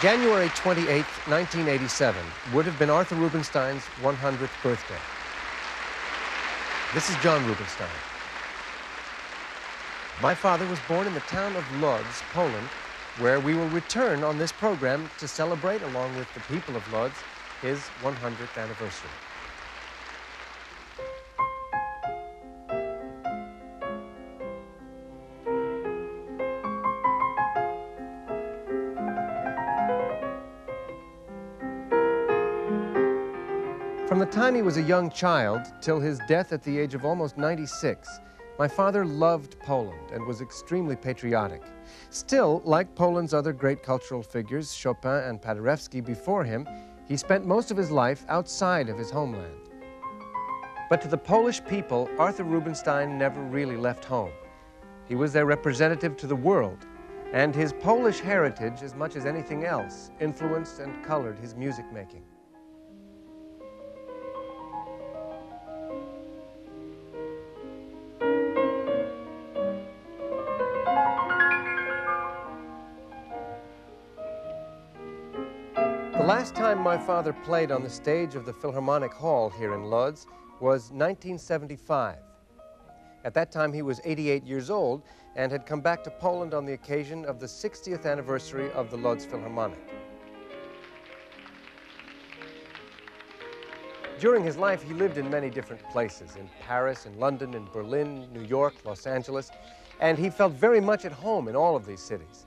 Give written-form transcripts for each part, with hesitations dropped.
January 28, 1987, would have been Arthur Rubinstein's 100th birthday. This is John Rubinstein. My father was born in the town of Lodz, Poland, where we will return on this program to celebrate, along with the people of Lodz, his 100th anniversary. From the time he was a young child till his death at the age of almost 96, my father loved Poland and was extremely patriotic. Still, like Poland's other great cultural figures, Chopin and Paderewski before him, he spent most of his life outside of his homeland. But to the Polish people, Arthur Rubinstein never really left home. He was their representative to the world, and his Polish heritage, as much as anything else, influenced and colored his music making. The last time my father played on the stage of the Philharmonic Hall here in Lodz was 1975. At that time, he was 88 years old and had come back to Poland on the occasion of the 60th anniversary of the Lodz Philharmonic. During his life, he lived in many different places, in Paris, in London, in Berlin, New York, Los Angeles, and he felt very much at home in all of these cities.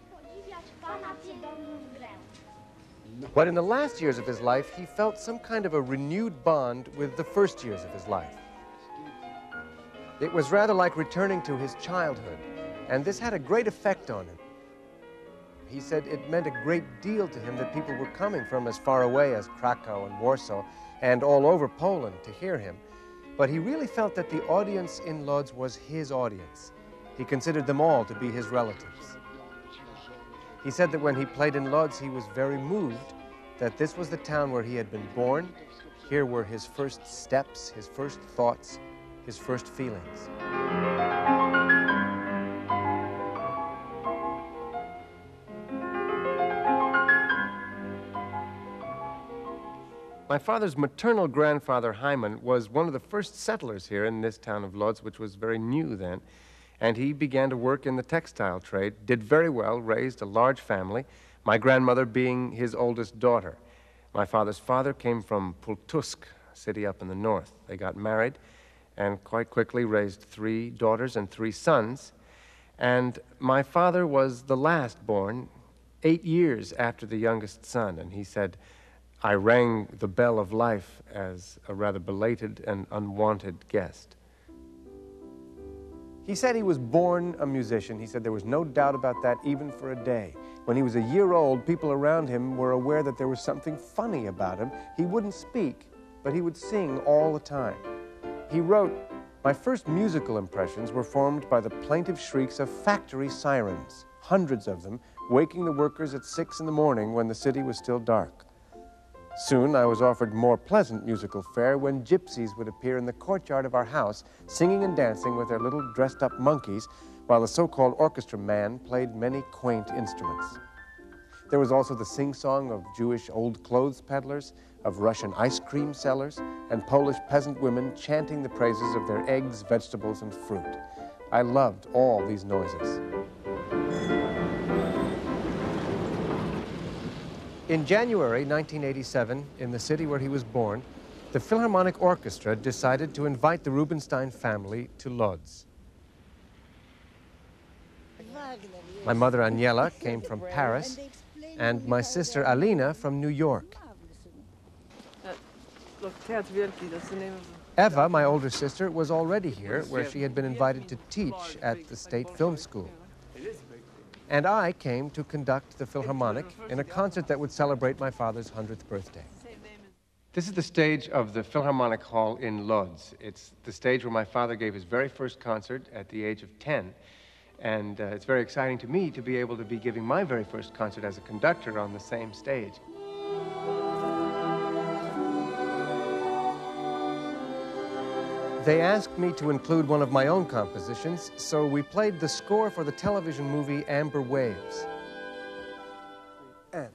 But in the last years of his life, he felt some kind of a renewed bond with the first years of his life. It was rather like returning to his childhood, and this had a great effect on him. He said it meant a great deal to him that people were coming from as far away as Krakow and Warsaw and all over Poland to hear him. But he really felt that the audience in Lodz was his audience. He considered them all to be his relatives. He said that when he played in Lodz, he was very moved that this was the town where he had been born. Here were his first steps, his first thoughts, his first feelings. My father's maternal grandfather, Hyman, was one of the first settlers here in this town of Lodz, which was very new then. And he began to work in the textile trade, did very well, raised a large family, my grandmother being his oldest daughter. My father's father came from Pultusk, a city up in the north. They got married and quite quickly raised 3 daughters and 3 sons. And my father was the last born, 8 years after the youngest son. And he said, I rang the bell of life as a rather belated and unwanted guest. He said he was born a musician. He said there was no doubt about that even for a day. When he was a year old, people around him were aware that there was something funny about him. He wouldn't speak, but he would sing all the time. He wrote, my first musical impressions were formed by the plaintive shrieks of factory sirens, hundreds of them, waking the workers at 6 in the morning when the city was still dark. Soon I was offered more pleasant musical fare when gypsies would appear in the courtyard of our house, singing and dancing with their little dressed-up monkeys, while the so-called orchestra man played many quaint instruments. There was also the sing-song of Jewish old clothes peddlers, of Russian ice cream sellers, and Polish peasant women chanting the praises of their eggs, vegetables, and fruit. I loved all these noises. In January 1987, in the city where he was born, the Philharmonic Orchestra decided to invite the Rubinstein family to Lodz. My mother Aniela came from Paris, and my sister Alina from New York. Eva, my older sister, was already here, where she had been invited to teach at the State Film School. And I came to conduct the Philharmonic in a concert that would celebrate my father's 100th birthday. This is the stage of the Philharmonic Hall in Lodz. It's the stage where my father gave his very first concert at the age of 10. And it's very exciting to me to be able to be giving my very first concert as a conductor on the same stage. They asked me to include one of my own compositions, so we played the score for the television movie Amber Waves. And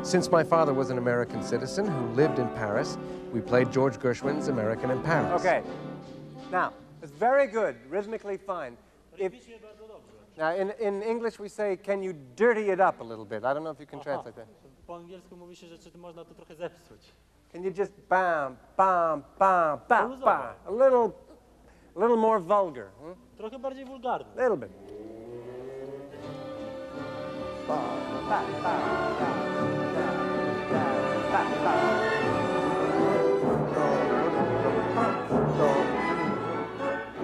Since my father was an American citizen who lived in Paris, we played George Gershwin's American in Paris. Okay. Now, it's very good, rhythmically fine. Now, in English we say, can you dirty it up a little bit? I don't know if you can translate that. Po angielsku mówi się, że czy można to trochę zepsuć. Can you just bam, bam, bam, bam, bam, a little more vulgar? Trochę bardziej wulgarny. A little bit.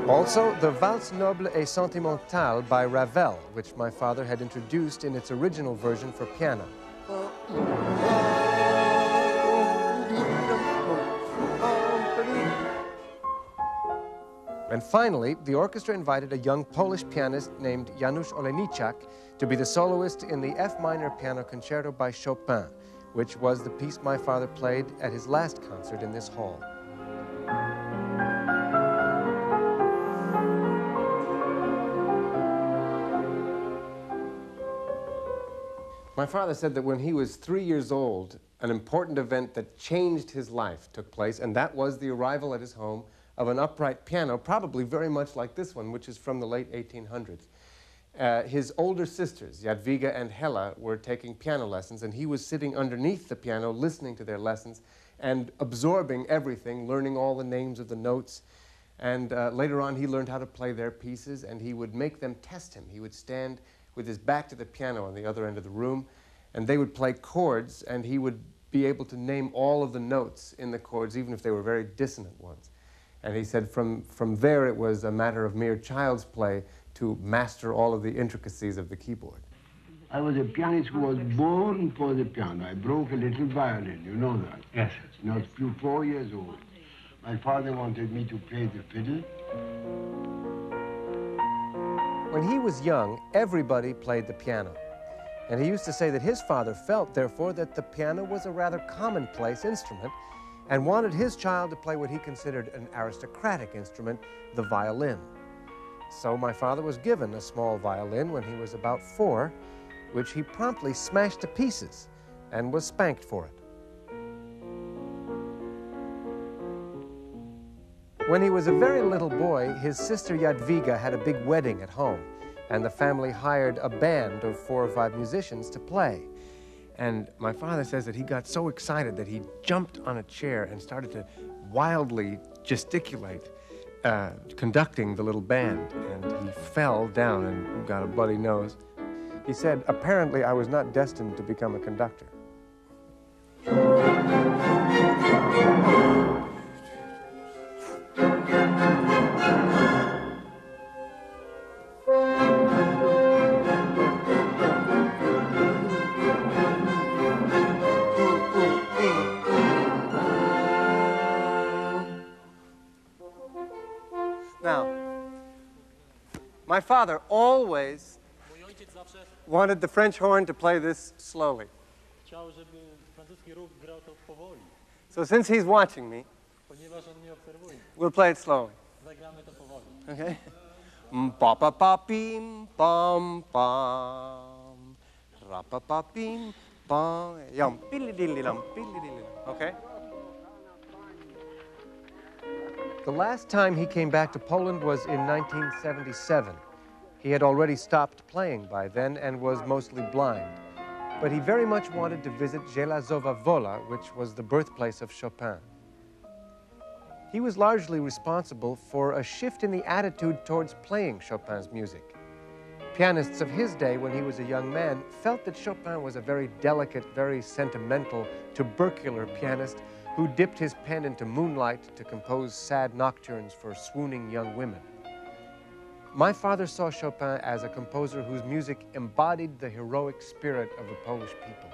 Also, the Valse Noble et Sentimentale by Ravel, which my father had introduced in its original version for piano. And finally, the orchestra invited a young Polish pianist named Janusz Olejniczak to be the soloist in the F minor piano concerto by Chopin, which was the piece my father played at his last concert in this hall. My father said that when he was 3 years old, an important event that changed his life took place, and that was the arrival at his home of an upright piano, probably very much like this one, which is from the late 1800s. His older sisters, Jadwiga and Hella, were taking piano lessons, and he was sitting underneath the piano listening to their lessons and absorbing everything, learning all the names of the notes. And later on, he learned how to play their pieces, and he would make them test him. He would stand with his back to the piano on the other end of the room, and they would play chords, and he would be able to name all of the notes in the chords, even if they were very dissonant ones. And he said from there it was a matter of mere child's play to master all of the intricacies of the keyboard. I was a pianist who was born for the piano. I broke a little violin, you know that? Yes. I was 4 years old. My father wanted me to play the fiddle. When he was young, everybody played the piano. And he used to say that his father felt, therefore, that the piano was a rather commonplace instrument and wanted his child to play what he considered an aristocratic instrument, the violin. So my father was given a small violin when he was about 4, which he promptly smashed to pieces and was spanked for it. When he was a very little boy, his sister Jadwiga had a big wedding at home, and the family hired a band of 4 or 5 musicians to play. And my father says that he got so excited that he jumped on a chair and started to wildly gesticulate, conducting the little band, and he fell down and got a bloody nose. He said, apparently I was not destined to become a conductor. Now, my father always wanted the French horn to play this slowly. Chciał, żeby francuski róg grał to powoli. So since he's watching me, Ponieważ on mnie obserwuje, we'll play it slowly. zagramy to powoli. Okay? Pa pa pa pim pam pam, ra pa pa pim pam, yum pilly dilly lum pilly dilly lum. Okay? The last time he came back to Poland was in 1977. He had already stopped playing by then and was mostly blind. But he very much wanted to visit Żelazowa Wola, which was the birthplace of Chopin. He was largely responsible for a shift in the attitude towards playing Chopin's music. Pianists of his day, when he was a young man, felt that Chopin was a very delicate, very sentimental, tubercular pianist who dipped his pen into moonlight to compose sad nocturnes for swooning young women. My father saw Chopin as a composer whose music embodied the heroic spirit of the Polish people.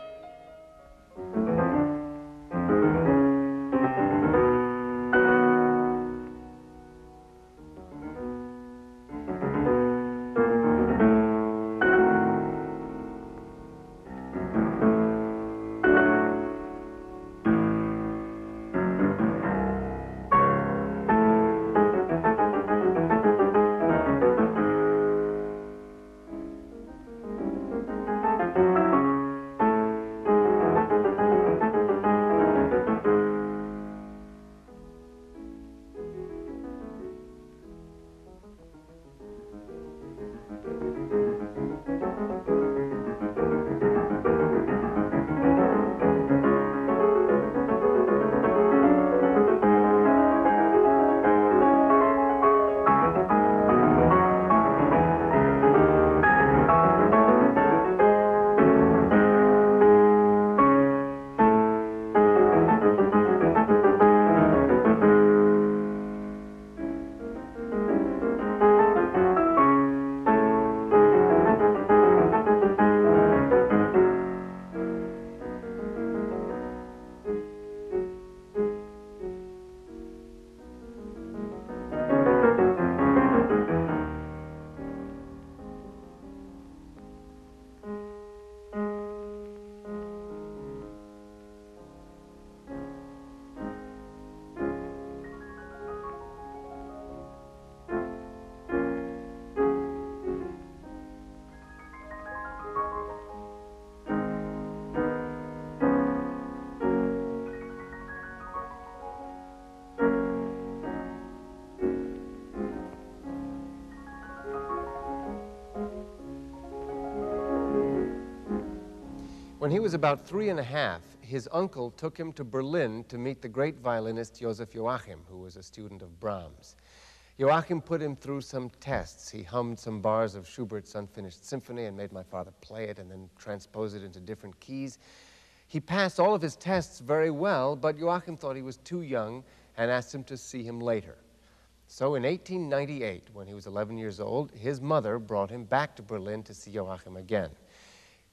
When he was about 3½, his uncle took him to Berlin to meet the great violinist Joseph Joachim, who was a student of Brahms. Joachim put him through some tests. He hummed some bars of Schubert's Unfinished Symphony and made my father play it and then transpose it into different keys. He passed all of his tests very well, but Joachim thought he was too young and asked him to see him later. So in 1898, when he was 11 years old, his mother brought him back to Berlin to see Joachim again.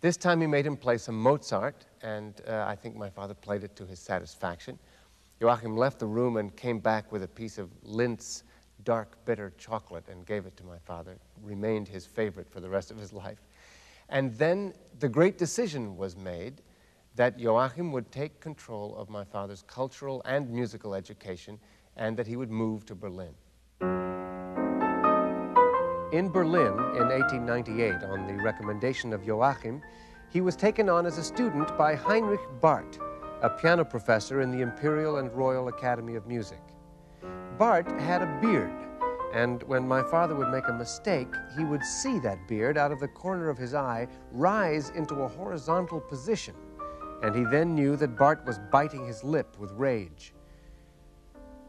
This time he made him play some Mozart, and I think my father played it to his satisfaction. Joachim left the room and came back with a piece of Lindt's dark, bitter chocolate and gave it to my father. It remained his favorite for the rest of his life. And then the great decision was made that Joachim would take control of my father's cultural and musical education and that he would move to Berlin. In Berlin in 1898, on the recommendation of Joachim, he was taken on as a student by Heinrich Barth, a piano professor in the Imperial and Royal Academy of Music. Barth had a beard, and when my father would make a mistake, he would see that beard out of the corner of his eye rise into a horizontal position, and he then knew that Barth was biting his lip with rage.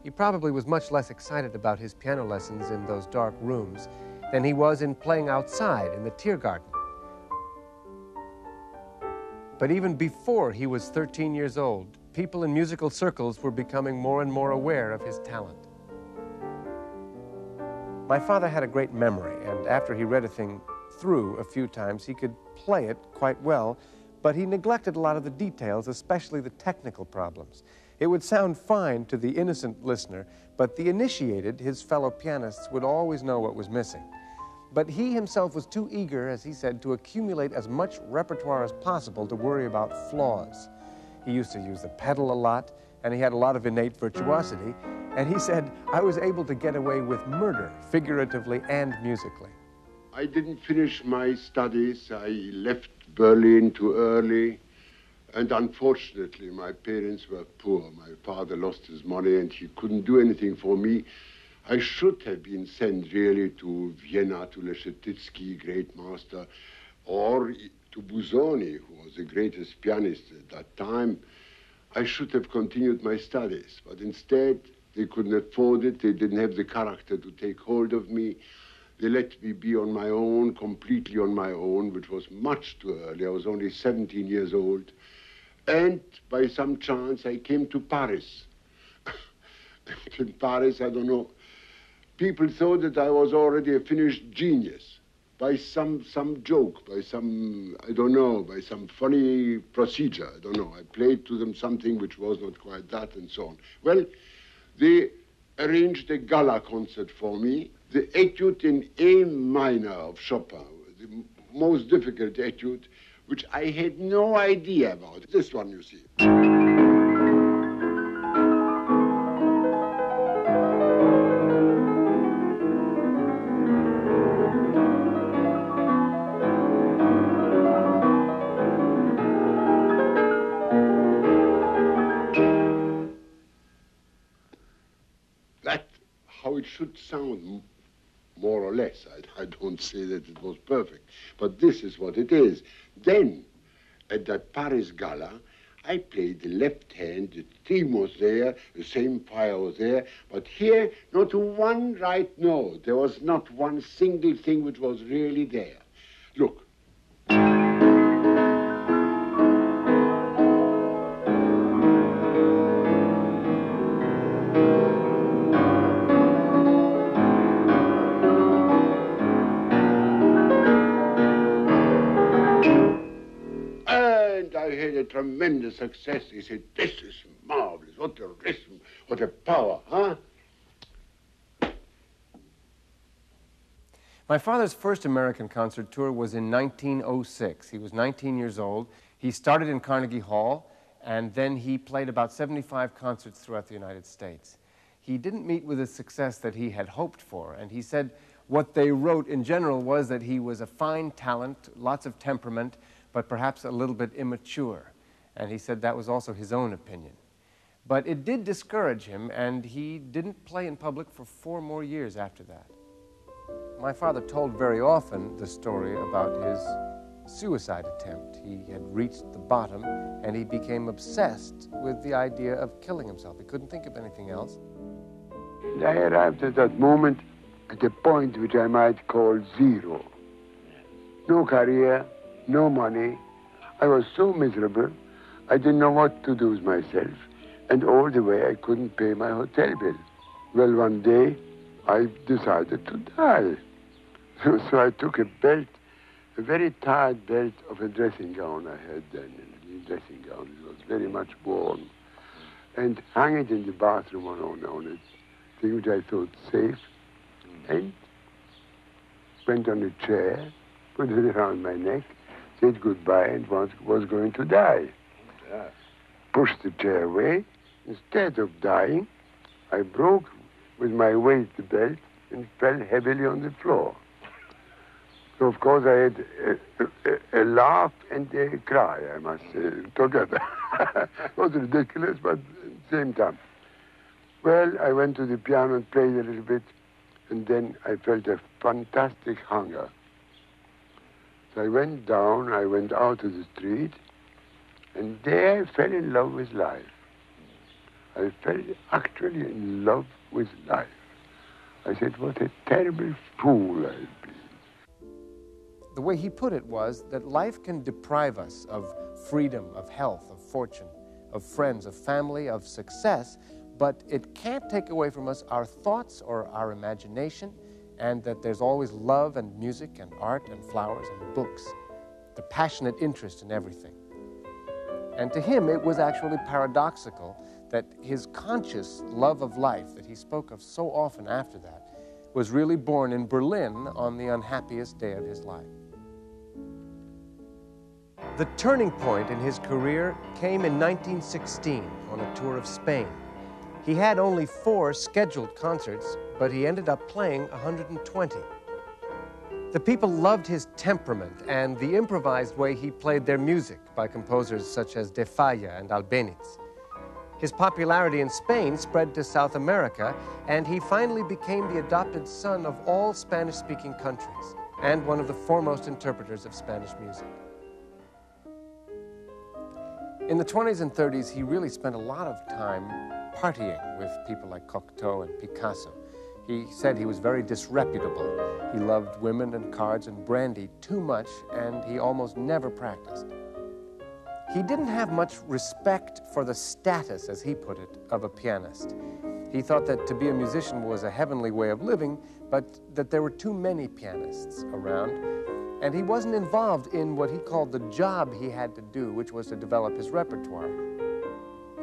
He probably was much less excited about his piano lessons in those dark rooms than he was in playing outside in the Tiergarten. But even before he was 13 years old, people in musical circles were becoming more and more aware of his talent. My father had a great memory, and after he read a thing through a few times, he could play it quite well, but he neglected a lot of the details, especially the technical problems. It would sound fine to the innocent listener, but the initiated, his fellow pianists, would always know what was missing. But he himself was too eager, as he said, to accumulate as much repertoire as possible to worry about flaws. He used to use the pedal a lot, and he had a lot of innate virtuosity, and he said, I was able to get away with murder, figuratively and musically. I didn't finish my studies. I left Berlin too early. And unfortunately, my parents were poor. My father lost his money and he couldn't do anything for me. I should have been sent really to Vienna, to Leschetizky, great master, or to Busoni, who was the greatest pianist at that time. I should have continued my studies, but instead, they couldn't afford it. They didn't have the character to take hold of me. They let me be on my own, completely on my own, which was much too early. I was only 17 years old. And by some chance, I came to Paris. In Paris, I don't know, people thought that I was already a finished genius by some joke, by some, I don't know, by some funny procedure, I don't know. I played to them something which was not quite that and so on. Well, they arranged a gala concert for me. The etude in A minor of Chopin, the most difficult etude, which I had no idea about. This one, you see. That's how it should sound, more or less. I don't say that it was perfect, but this is what it is. Then, at that Paris gala, I played the left hand, the theme was there, the same fire was there, but here, not one right note. There was not one single thing which was really there. Look. I had a tremendous success. He said, this is marvelous. What a rhythm, what a power, huh? My father's first American concert tour was in 1906. He was 19 years old. He started in Carnegie Hall, and then he played about 75 concerts throughout the United States. He didn't meet with the success that he had hoped for, and he said what they wrote in general was that he was a fine talent, lots of temperament, but perhaps a little bit immature. And he said that was also his own opinion. But it did discourage him, and he didn't play in public for 4 more years after that. My father told very often the story about his suicide attempt. He had reached the bottom, and he became obsessed with the idea of killing himself. He couldn't think of anything else. I arrived at that moment at a point which I might call zero. No career, no money. I was so miserable, I didn't know what to do with myself. And all the way I couldn't pay my hotel bill. Well, one day I decided to die. So I took a belt, a very tight belt of a dressing gown I had then, a little dressing gown. It was very much worn. And hung it in the bathroom on a thing which I thought safe. And went on a chair, put it around my neck, said goodbye, and was going to die. Pushed the chair away. Instead of dying, I broke with my weight the belt and fell heavily on the floor. So, of course, I had a laugh and a cry, I must say, together. It was ridiculous, but at the same time. Well, I went to the piano and played a little bit, and then I felt a fantastic hunger. So I went down, I went out to the street, and there I fell in love with life. I fell actually in love with life. I said, what a terrible fool I've been. The way he put it was that life can deprive us of freedom, of health, of fortune, of friends, of family, of success, but it can't take away from us our thoughts or our imagination, and that there's always love and music and art and flowers and books, the passionate interest in everything. And to him, it was actually paradoxical that his conscious love of life that he spoke of so often after that was really born in Berlin on the unhappiest day of his life. The turning point in his career came in 1916 on a tour of Spain. He had only 4 scheduled concerts, but he ended up playing 120. The people loved his temperament and the improvised way he played their music by composers such as De Falla and Albéniz. His popularity in Spain spread to South America, and he finally became the adopted son of all Spanish-speaking countries and one of the foremost interpreters of Spanish music. In the 20s and 30s, he really spent a lot of time partying with people like Cocteau and Picasso. He said he was very disreputable. He loved women and cards and brandy too much, and he almost never practiced. He didn't have much respect for the status, as he put it, of a pianist. He thought that to be a musician was a heavenly way of living, but that there were too many pianists around, and he wasn't involved in what he called the job he had to do, which was to develop his repertoire.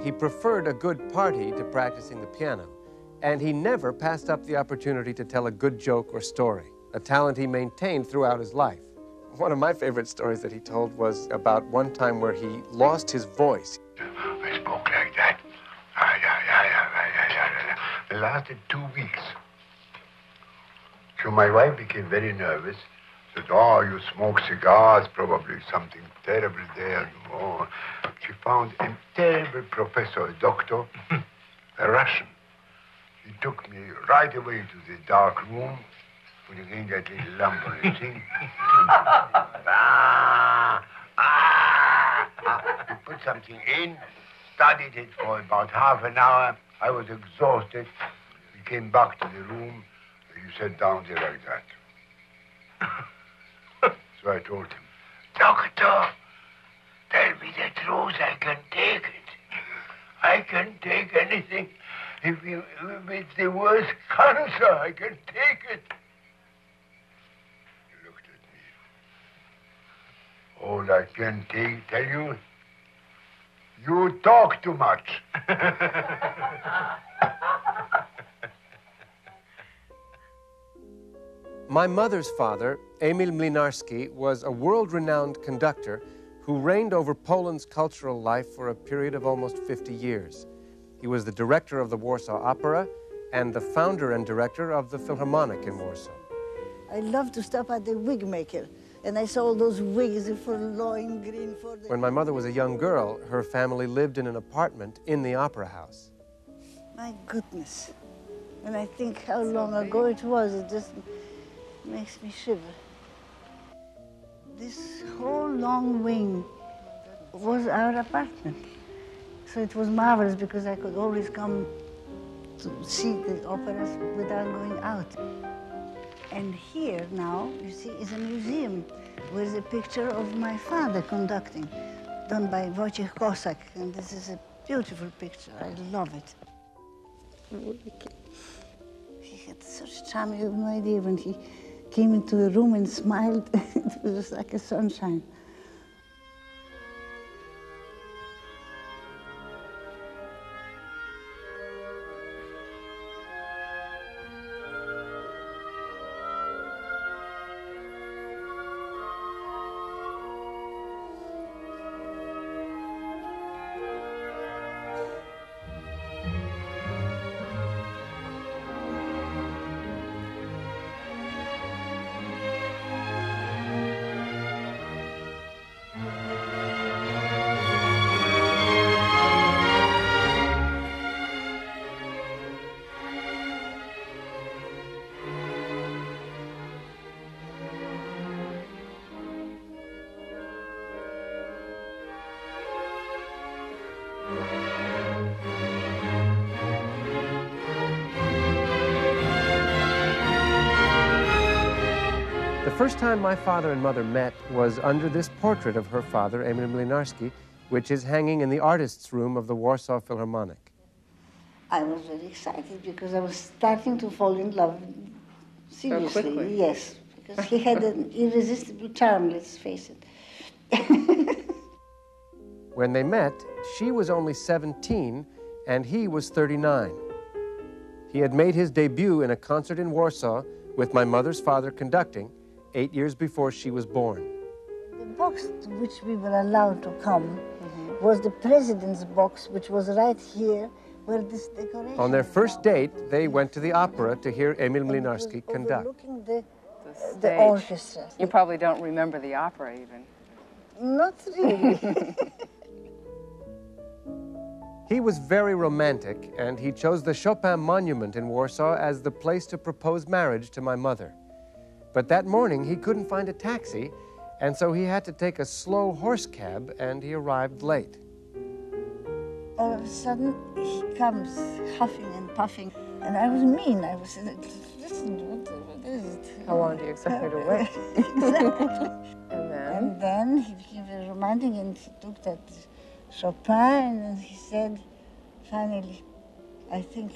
He preferred a good party to practicing the piano, and he never passed up the opportunity to tell a good joke or story, a talent he maintained throughout his life. One of my favorite stories that he told was about one time where he lost his voice. I spoke like that. It lasted 2 weeks. So my wife became very nervous. Said, oh, you smoke cigars, probably something terrible there. Oh. She found a terrible professor, a doctor, a Russian. He took me right away to the dark room, putting in that little lamp on the thing. He put something in, studied it for about half an hour. I was exhausted. We came back to the room. He sat down there like that. So I told him, Doctor, tell me the truth, I can take it. I can take anything. If it's the worst cancer, I can take it. He looked at me. All I can tell you, you talk too much. My mother's father, Emil Mlynarski, was a world-renowned conductor who reigned over Poland's cultural life for a period of almost 50 years. He was the director of the Warsaw Opera and the founder and director of the Philharmonic in Warsaw. I love to stop at the wig maker, and I saw all those wigs for lime green for the... When my mother was a young girl, her family lived in an apartment in the opera house. My goodness. When I think how long ago it was, it just makes me shiver. this whole long wing was our apartment. So it was marvelous because I could always come to see the operas without going out. And here now, you see, is a museum with a picture of my father conducting, done by Wojciech Kosak. And this is a beautiful picture. I love it. He had such charm, you have no idea. When he came into the room and smiled, it was just like a sunshine. The first time my father and mother met was under this portrait of her father, Emil Mlynarski, which is hanging in the artist's room of the Warsaw Philharmonic. I was very excited because I was starting to fall in love seriously. So quickly. Yes, because he had an irresistible charm, let's face it. When they met, she was only 17 and he was 39. He had made his debut in a concert in Warsaw with my mother's father conducting 8 years before she was born. The box to which we were allowed to come was the president's box, which was right here where this decoration. On their first date, they went to the opera to hear Emil Mlynarski conduct. Overlooking The the stage. orchestra. You probably don't remember the opera even. Not really. He was very romantic, and he chose the Chopin Monument in Warsaw as the place to propose marriage to my mother. But that morning, he couldn't find a taxi, and so he had to take a slow horse cab, and he arrived late. All of a sudden, he comes huffing and puffing, and I was mean. I was saying, listen, what is it? How long do you expect me to wait? Exactly. And And then he became very romantic, and he looked at Chopin, and he said, finally, I think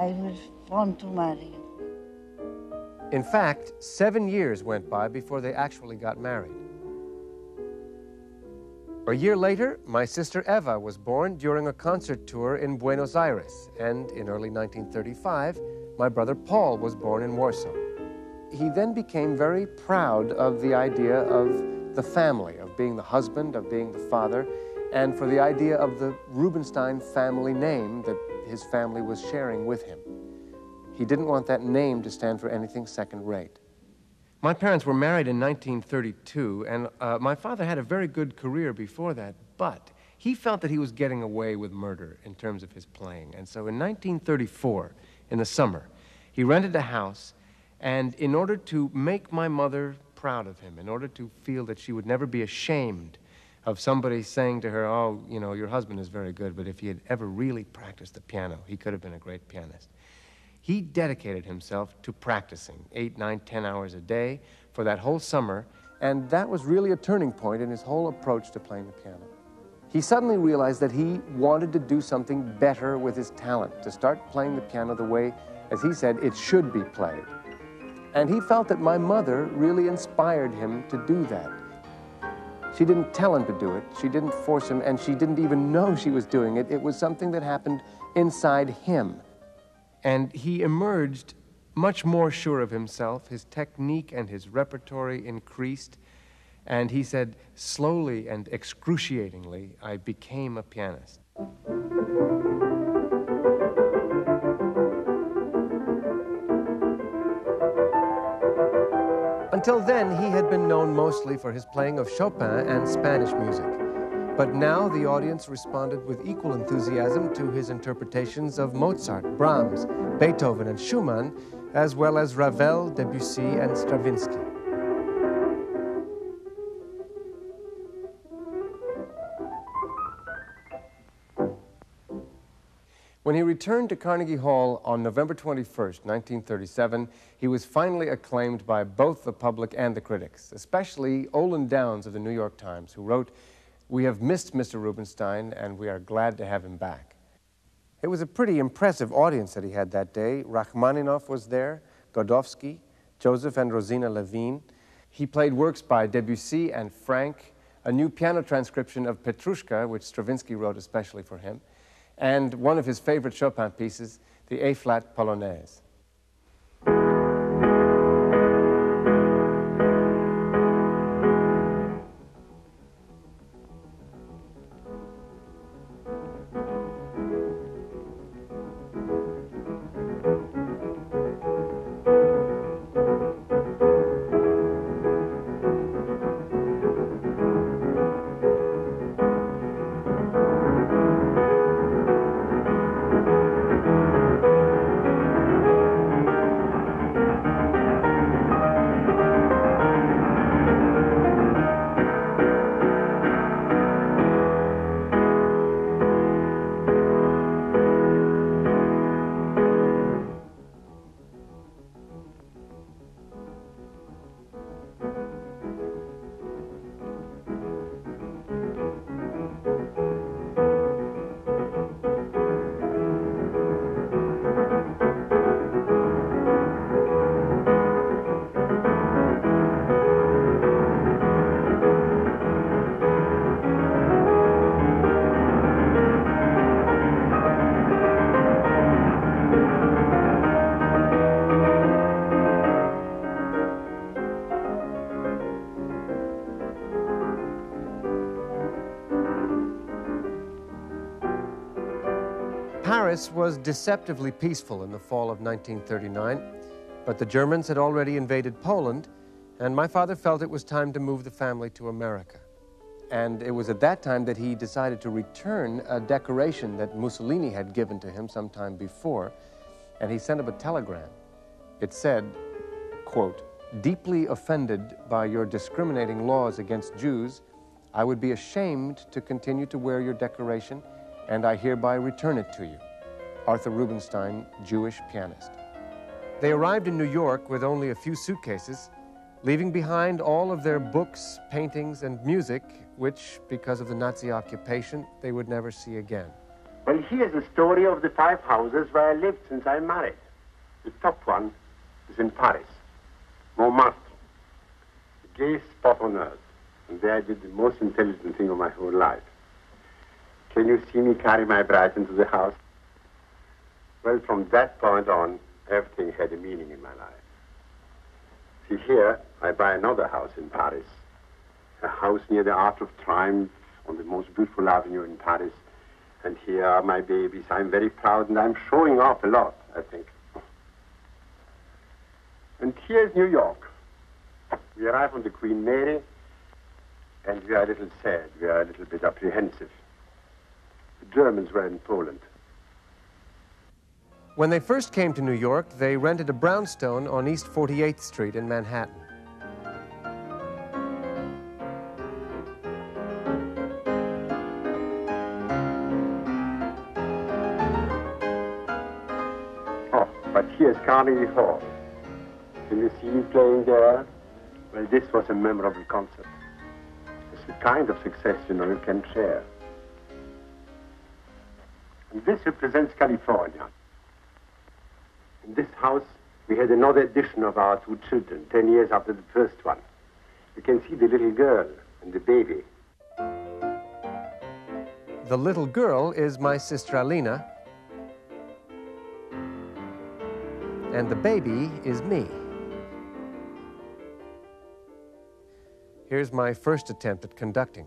I will want to marry you. In fact, 7 years went by before they actually got married. A year later, my sister Eva was born during a concert tour in Buenos Aires, and in early 1935, my brother Paul was born in Warsaw. He then became very proud of the idea of the family, of being the husband, of being the father, and for the idea of the Rubinstein family name that his family was sharing with him. He didn't want that name to stand for anything second-rate. My parents were married in 1932, and my father had a very good career before that, but he felt that he was getting away with murder in terms of his playing. And so in 1934, in the summer, he rented a house, and in order to make my mother proud of him, in order to feel that she would never be ashamed of somebody saying to her, oh, you know, your husband is very good, but if he had ever really practiced the piano, he could have been a great pianist. He dedicated himself to practicing 8, 9, 10 hours a day for that whole summer, and that was really a turning point in his whole approach to playing the piano. He suddenly realized that he wanted to do something better with his talent, to start playing the piano the way, as he said, it should be played. And he felt that my mother really inspired him to do that. She didn't tell him to do it, she didn't force him, and she didn't even know she was doing it. It was something that happened inside him. And he emerged much more sure of himself. His technique and his repertory increased. And he said, slowly and excruciatingly, I became a pianist. Until then, he had been known mostly for his playing of Chopin and Spanish music. But now the audience responded with equal enthusiasm to his interpretations of Mozart, Brahms, Beethoven, and Schumann, as well as Ravel, Debussy, and Stravinsky. When he returned to Carnegie Hall on November 21st, 1937, he was finally acclaimed by both the public and the critics, especially Olin Downs of the New York Times, who wrote, "We have missed Mr. Rubinstein, and we are glad to have him back." It was a pretty impressive audience that he had that day. Rachmaninoff was there, Godowsky, Joseph and Rosina Levine. He played works by Debussy and Franck, a new piano transcription of Petrushka, which Stravinsky wrote especially for him, and one of his favorite Chopin pieces, the A-flat Polonaise. Paris was deceptively peaceful in the fall of 1939, but the Germans had already invaded Poland, and my father felt it was time to move the family to America. And it was at that time that he decided to return a decoration that Mussolini had given to him some time before, and he sent him a telegram. It said, quote, "Deeply offended by your discriminating laws against Jews, I would be ashamed to continue to wear your decoration, and I hereby return it to you. Arthur Rubinstein, Jewish pianist." They arrived in New York with only a few suitcases, leaving behind all of their books, paintings, and music, which, because of the Nazi occupation, they would never see again. Well, here's the story of the 5 houses where I lived since I married. The top one is in Paris, Montmartre, the gay spot on earth. And there I did the most intelligent thing of my whole life. Can you see me carry my bride into the house? Well, from that point on, everything had a meaning in my life. See, here, I buy another house in Paris, a house near the Arch of Triumph on the most beautiful avenue in Paris. And here are my babies. I'm very proud, and I'm showing off a lot, I think. And here's New York. We arrive on the Queen Mary, and we are a little sad. We are a little bit apprehensive. The Germans were in Poland. When they first came to New York, they rented a brownstone on East 48th Street in Manhattan. Oh, but here's Carnegie Hall. Can you see me playing there? Well, this was a memorable concert. It's the kind of success, you can share. And this represents California. In this house, we had another edition of our 2 children, 10 years after the first one. You can see the little girl and the baby. The little girl is my sister Alina, and the baby is me. Here's my first attempt at conducting.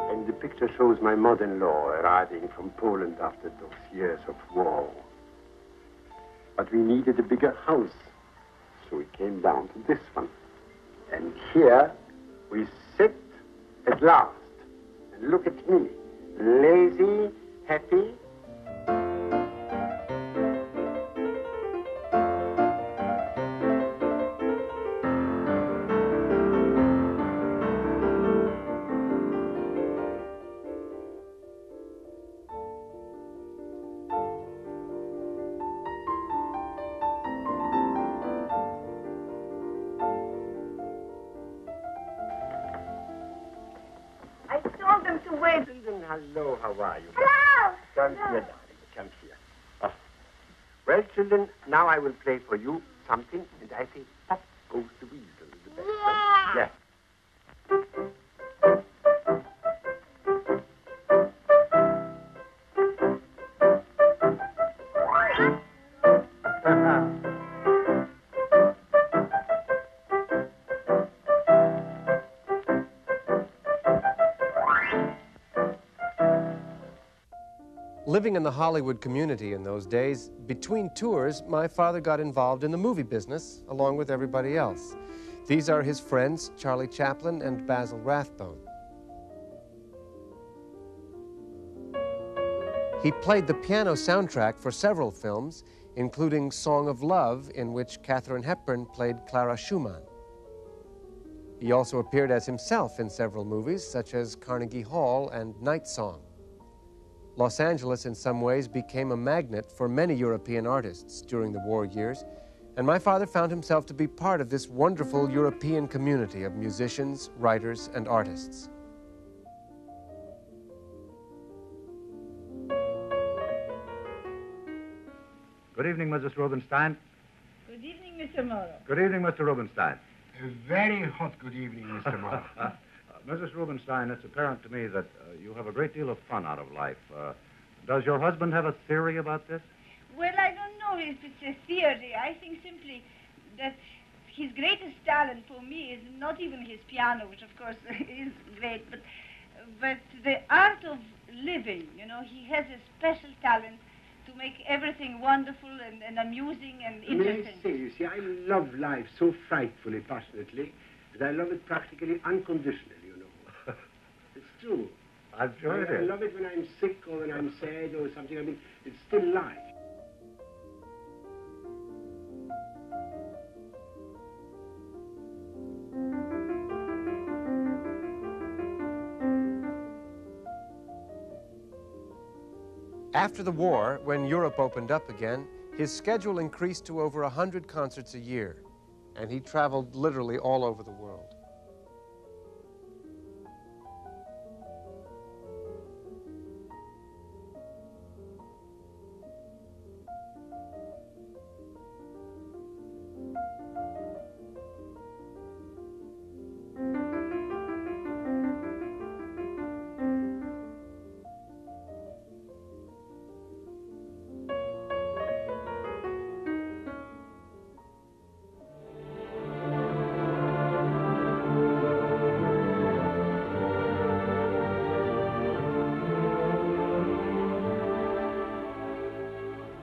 And the picture shows my mother-in-law arriving from Poland after those years of war. But we needed a bigger house, so we came down to this one. And here we sit at last. And look at me, lazy, happy. Hello, how are you? Hello! Come here, darling. Come here. Oh. Well, children, now I will play for you something, and I think pop goes the weasel is the best. Huh? Yes. Living in the Hollywood community in those days, between tours, my father got involved in the movie business along with everybody else. These are his friends, Charlie Chaplin and Basil Rathbone. He played the piano soundtrack for several films, including Song of Love, in which Katharine Hepburn played Clara Schumann. He also appeared as himself in several movies, such as Carnegie Hall and Night Song. Los Angeles, in some ways, became a magnet for many European artists during the war years, and my father found himself to be part of this wonderful European community of musicians, writers, and artists. Good evening, Mrs. Rubinstein. Good evening, Mr. Morrow. Good evening, Mr. Rubinstein. A very hot good evening, Mr. Morrow. Mrs. Rubinstein, it's apparent to me that you have a great deal of fun out of life. Does your husband have a theory about this? Well, I don't know if it's a theory. I think simply that his greatest talent for me is not even his piano, which of course is great, but the art of living. You know, he has a special talent to make everything wonderful and amusing and interesting. May I say, you see, I love life so frightfully passionately that I love it practically unconditionally, you know. It's true. I'm sure it I is. love it when I'm sick or when I'm sad or something. I mean, it's still life. After the war, when Europe opened up again, his schedule increased to over 100 concerts a year, and he traveled literally all over the world.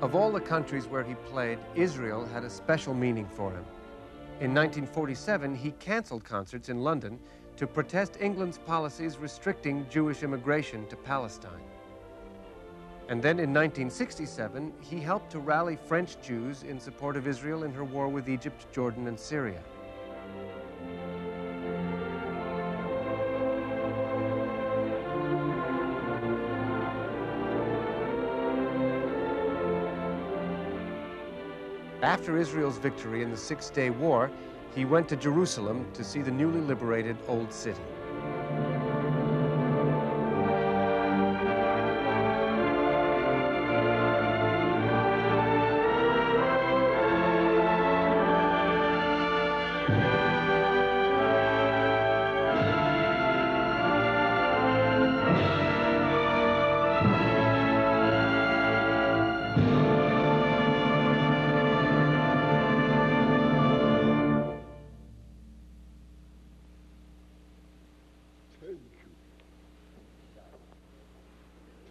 Of all the countries where he played, Israel had a special meaning for him. In 1947, he canceled concerts in London to protest England's policies restricting Jewish immigration to Palestine. And then in 1967, he helped to rally French Jews in support of Israel in her war with Egypt, Jordan, and Syria. After Israel's victory in the Six-Day War, he went to Jerusalem to see the newly liberated Old City.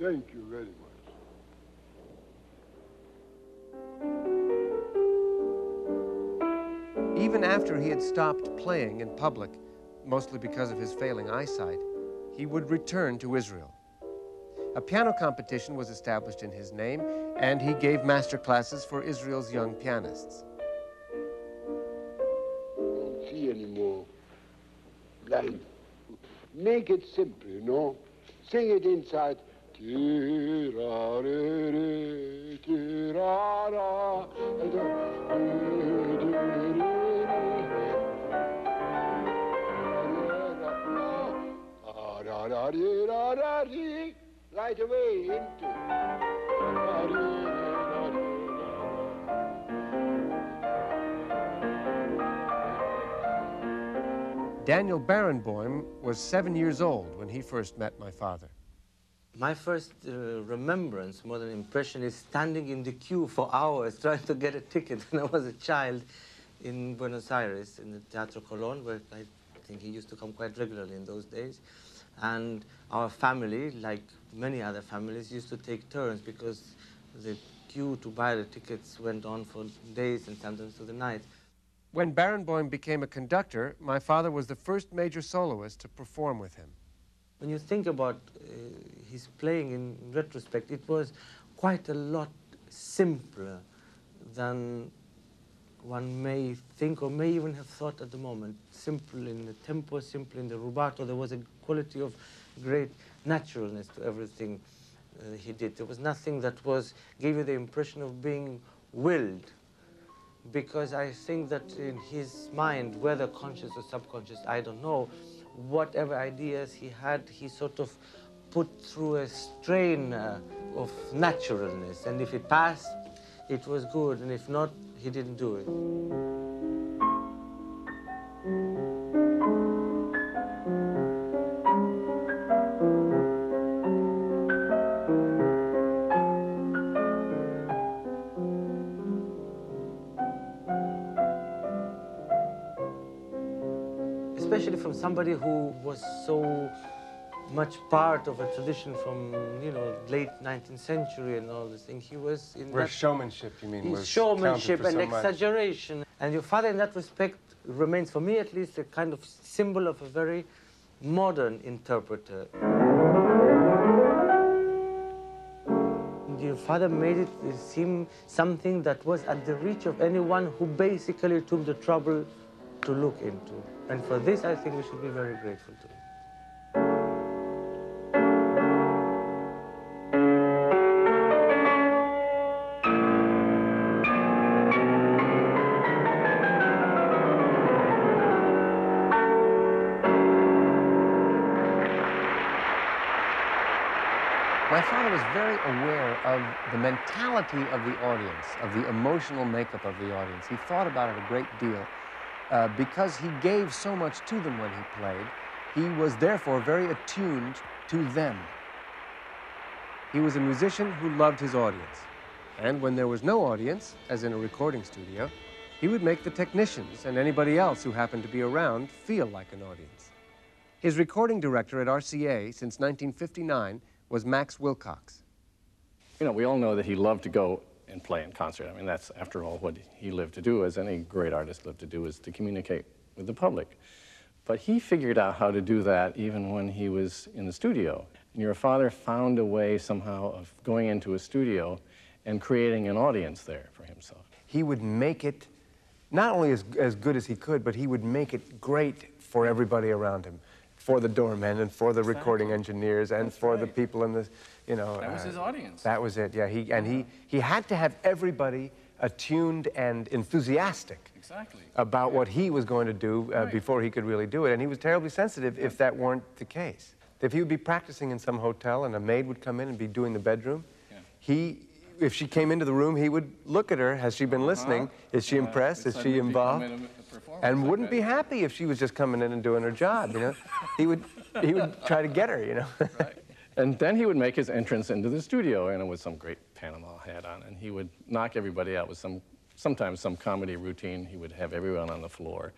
Thank you very much. Even after he had stopped playing in public, mostly because of his failing eyesight, he would return to Israel. A piano competition was established in his name, and he gave master classes for Israel's young pianists. I don't see anymore. Blind. Make it simple, you know. Sing it inside. Ti-ra-re-re, ti-ra-ra, and right away into. Daniel Barenboim was 7 years old when he first met my father. My first remembrance, more than impression, is standing in the queue for hours trying to get a ticket when I was a child in Buenos Aires, in the Teatro Colón, where I think he used to come quite regularly in those days. And our family, like many other families, used to take turns because the queue to buy the tickets went on for days and sometimes to the night. When Barenboim became a conductor, my father was the first major soloist to perform with him. When you think about his playing in retrospect, it was quite a lot simpler than one may think or may even have thought at the moment. Simple in the tempo, simple in the rubato. There was a quality of great naturalness to everything he did. There was nothing that gave you the impression of being willed, because I think that in his mind, whether conscious or subconscious, I don't know, whatever ideas he had, he sort of put through a strain of naturalness. And if it passed, it was good, and if not, he didn't do it. Especially from somebody who was so much part of a tradition from, you know, late 19th century and all this thing. He was in Where that showmanship, you mean, was showmanship counted for and so much. exaggeration. And your father, in that respect, remains, for me at least, a kind of symbol of a very modern interpreter. Your father made it seem something that was at the reach of anyone who basically took the trouble to look into. And for this, I think we should be very grateful to him. My father was very aware of the mentality of the audience, of the emotional makeup of the audience. He thought about it a great deal. Because he gave so much to them when he played, he was therefore very attuned to them. He was a musician who loved his audience. And when there was no audience, as in a recording studio, he would make the technicians and anybody else who happened to be around feel like an audience. His recording director at RCA since 1959 was Max Wilcox. You know, we all know that he loved to go and play in concert. I mean, that's, after all, what he lived to do, as any great artist lived to do, is to communicate with the public. But he figured out how to do that even when he was in the studio. And your father found a way somehow of going into a studio and creating an audience there for himself. He would make it not only as good as he could, but he would make it great for everybody around him, for the doormen and for the recording engineers and for the people in the, you know. That was his audience. That was it, yeah. He had to have everybody attuned and enthusiastic about what he was going to do before he could really do it. And he was terribly sensitive if that weren't the case. If he would be practicing in some hotel and a maid would come in and be doing the bedroom, if she came into the room, he would look at her. Has she been listening? Is she impressed? Is she involved? And wouldn't be happy if she was just coming in and doing her job, you know? He would try to get her, you know? And then he would make his entrance into the studio, and with some great Panama hat on, and he would knock everybody out with sometimes some comedy routine. He would have everyone on the floor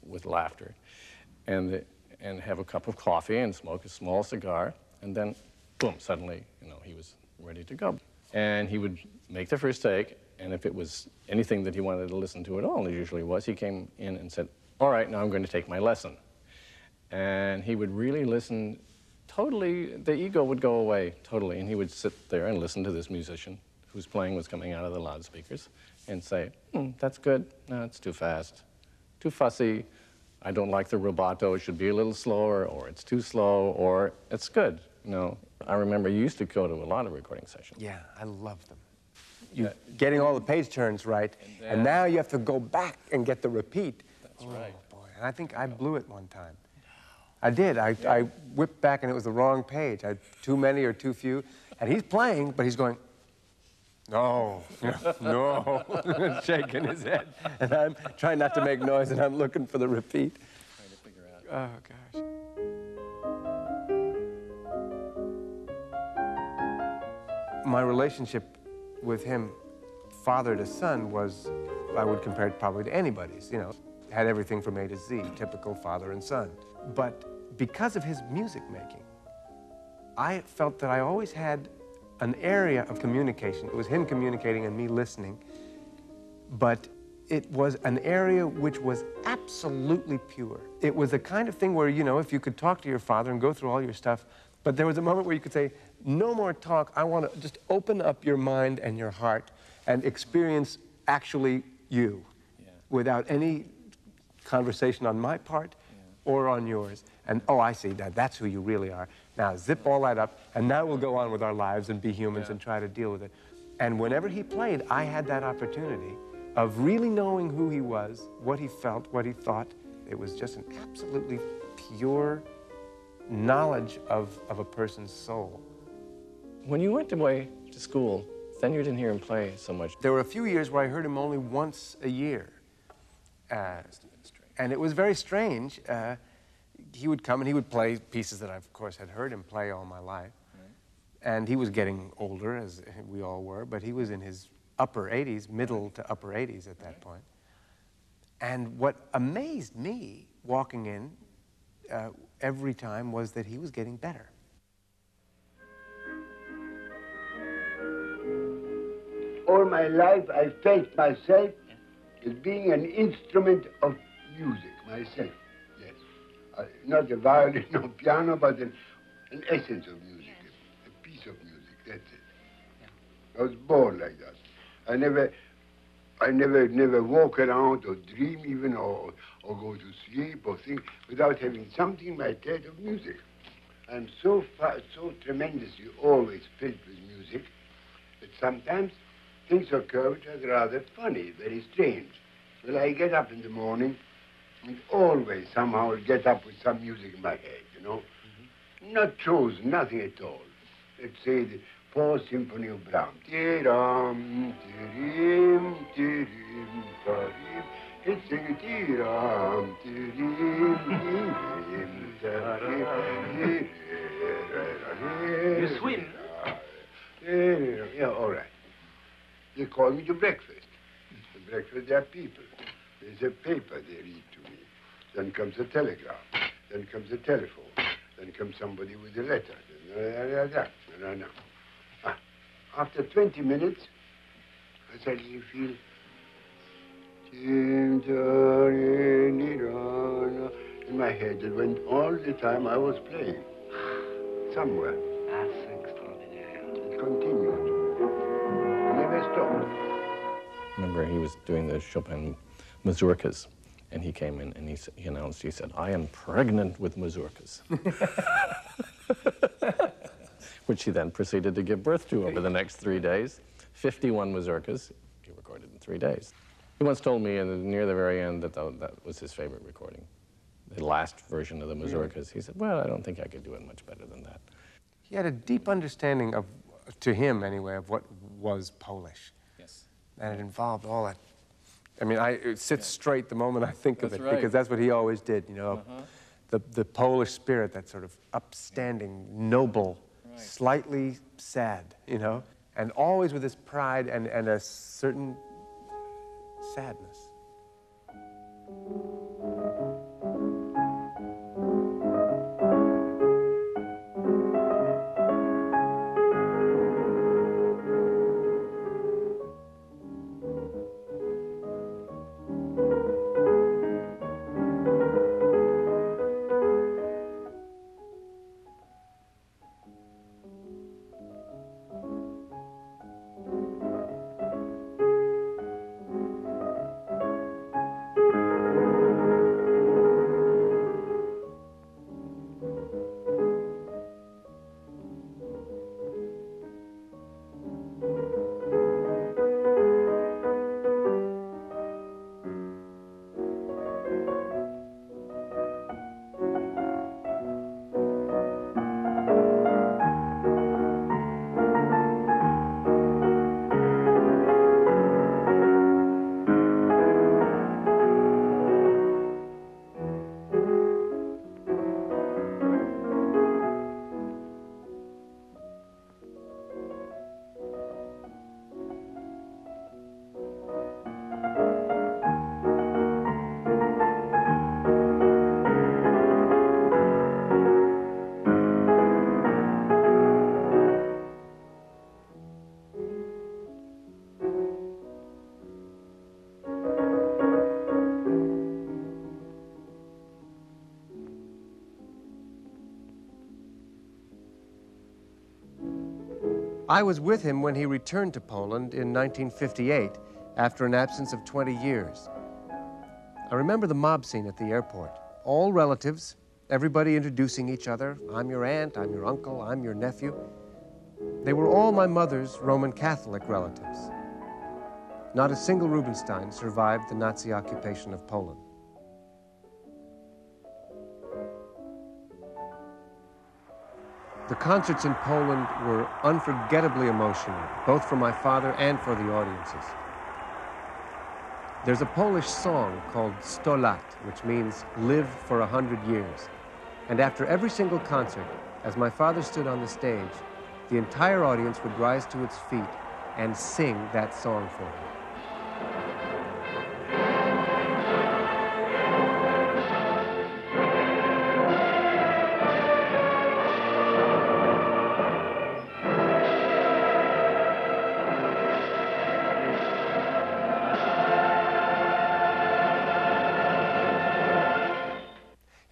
with laughter, and have a cup of coffee and smoke a small cigar, and then, boom, suddenly, you know, he was ready to go. And he would make the first take, and if it was anything that he wanted to listen to at all, and it usually was, he came in and said, all right, now I'm going to take my lesson. And he would really listen totally, the ego would go away totally, and he would sit there and listen to this musician whose playing was coming out of the loudspeakers and say, that's good, no, it's too fast, too fussy, I don't like the rubato, it should be a little slower, or it's too slow, or it's good, you know. I remember you used to go to a lot of recording sessions. Yeah, I love them. You're getting all the page turns right, and now you have to go back and get the repeat. That's right. Boy, and I think I blew it one time. I did. I whipped back and it was the wrong page. I had too many or too few. And he's playing, but he's going, no, no, shaking his head. And I'm trying not to make noise, and I'm looking for the repeat. Trying to figure out. Oh, gosh. My relationship with him, father to son, was, I would compare it probably to anybody's, you know. Had everything from A to Z, typical father and son. But because of his music making, I felt that I always had an area of communication. It was him communicating and me listening, but it was an area which was absolutely pure. It was the kind of thing where, you know, if you could talk to your father and go through all your stuff, but there was a moment where you could say, no more talk, I want to just open up your mind and your heart and experience actually you, without any conversation on my part or on yours. And, oh, I see, that's who you really are. Now, zip all that up, and now we'll go on with our lives and be humans and try to deal with it. And whenever he played, I had that opportunity of really knowing who he was, what he felt, what he thought. It was just an absolutely pure knowledge of a person's soul. When you went away to school, then you didn't hear him play so much. There were a few years where I heard him only once a year. And it was very strange. He would come and he would play pieces that I, of course, had heard him play all my life. And he was getting older, as we all were, but he was in his upper 80s, middle to upper 80s at that point. And what amazed me walking in every time was that he was getting better. All my life I felt myself as being an instrument of music, myself, yes. Not a violin or piano, but an essence of music, a piece of music, that's it. I was born like that. I never walk around or dream even or go to sleep or think without having something in my head of music. I'm so tremendously always filled with music that sometimes things occur which are rather funny, very strange. Well, I get up in the morning and always somehow get up with some music in my head, you know. Not chosen, nothing at all. Let's say the Fourth Symphony of Brahms. Ti-ram, ti-rim, ti-rim, ta-rim. It's singing ti-ram, ti-rim, ti-rim, ta-rim, ti-rim. You swim? Yeah, all right. They call me to breakfast. At breakfast, there are people. There's a paper they read to me. Then comes a telegram. Then comes a telephone. Then comes somebody with a letter. After 20 minutes, I suddenly feel in my head. It went all the time I was playing. Somewhere. That's extraordinary. It continued. It never stopped. Remember, he was doing the Chopin mazurkas, and he came in and he announced, he said, I am pregnant with mazurkas. Which he then proceeded to give birth to over the next 3 days. 51 mazurkas he recorded in 3 days. He once told me near the very end that that was his favorite recording, the last version of the mazurkas. He said, well, I don't think I could do it much better than that. He had a deep understanding of, to him anyway, of what was Polish. Yes. And it involved all that. I mean, it sits straight the moment I think of it, right. because that's what he always did, you know. The Polish spirit, that sort of upstanding, noble, slightly sad, you know, and always with this pride and a certain sadness. I was with him when he returned to Poland in 1958 after an absence of 20 years. I remember the mob scene at the airport. All relatives, everybody introducing each other. I'm your aunt, I'm your uncle, I'm your nephew. They were all my mother's Roman Catholic relatives. Not a single Rubinstein survived the Nazi occupation of Poland. The concerts in Poland were unforgettably emotional, both for my father and for the audiences. There's a Polish song called 100 lat, which means live for 100 years. And after every single concert, as my father stood on the stage, the entire audience would rise to its feet and sing that song for him.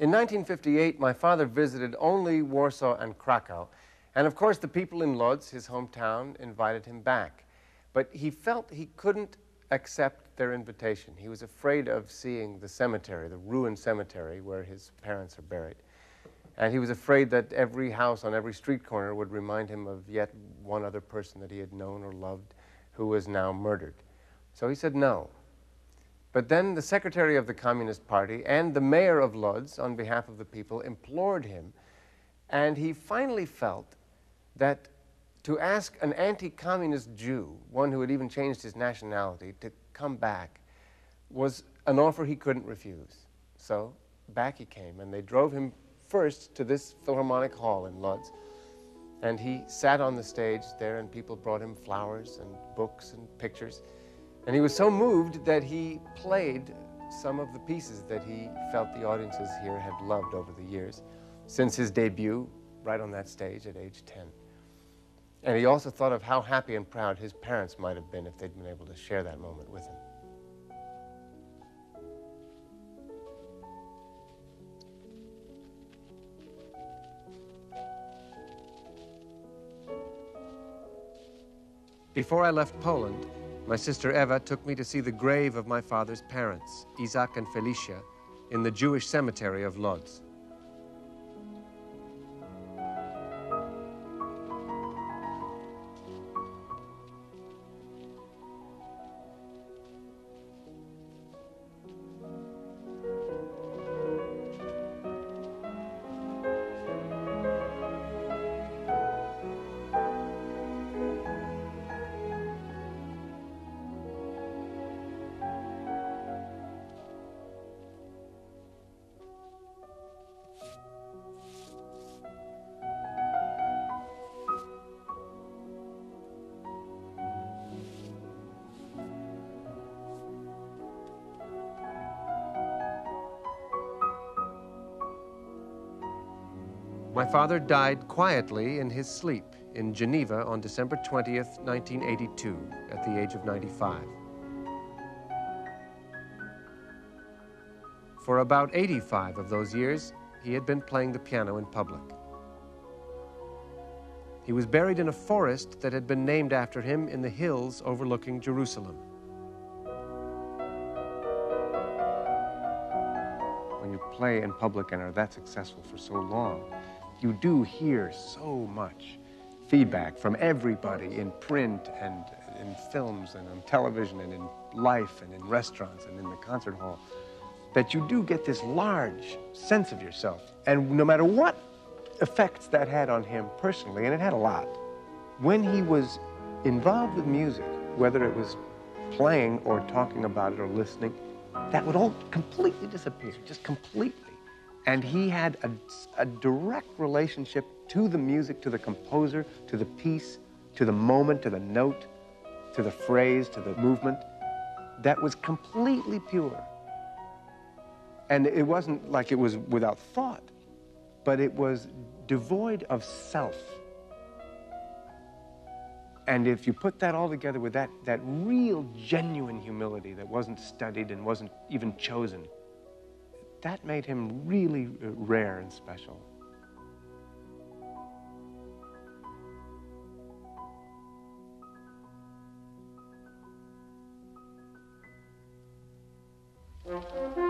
In 1958, my father visited only Warsaw and Krakow, and of course the people in Lodz, his hometown, invited him back. But he felt he couldn't accept their invitation. He was afraid of seeing the cemetery, the ruined cemetery where his parents are buried. And he was afraid that every house on every street corner would remind him of yet one other person that he had known or loved who was now murdered. So he said no. But then the secretary of the Communist Party and the mayor of Lodz, on behalf of the people, implored him, and he finally felt that to ask an anti-communist Jew, one who had even changed his nationality, to come back was an offer he couldn't refuse. So back he came, and they drove him first to this Philharmonic Hall in Lodz, and he sat on the stage there, and people brought him flowers and books and pictures. And he was so moved that he played some of the pieces that he felt the audiences here had loved over the years, since his debut right on that stage at age 10. And he also thought of how happy and proud his parents might have been if they'd been able to share that moment with him. Before I left Poland, my sister Eva took me to see the grave of my father's parents, Isaac and Felicia, in the Jewish cemetery of Lodz. My father died quietly in his sleep in Geneva on December 20th, 1982, at the age of 95. For about 85 of those years, he had been playing the piano in public. He was buried in a forest that had been named after him in the hills overlooking Jerusalem. When you play in public and are that successful for so long, you do hear so much feedback from everybody in print and in films and on television and in life and in restaurants and in the concert hall, that you do get this large sense of yourself. And no matter what effects that had on him personally, and it had a lot, when he was involved with music, whether it was playing or talking about it or listening, that would all completely disappear, just completely. And he had a direct relationship to the music, to the composer, to the piece, to the moment, to the note, to the phrase, to the movement, that was completely pure. And it wasn't like it was without thought, but it was devoid of self. And if you put that all together with that real, genuine humility that wasn't studied and wasn't even chosen, that made him really rare and special. Thank you.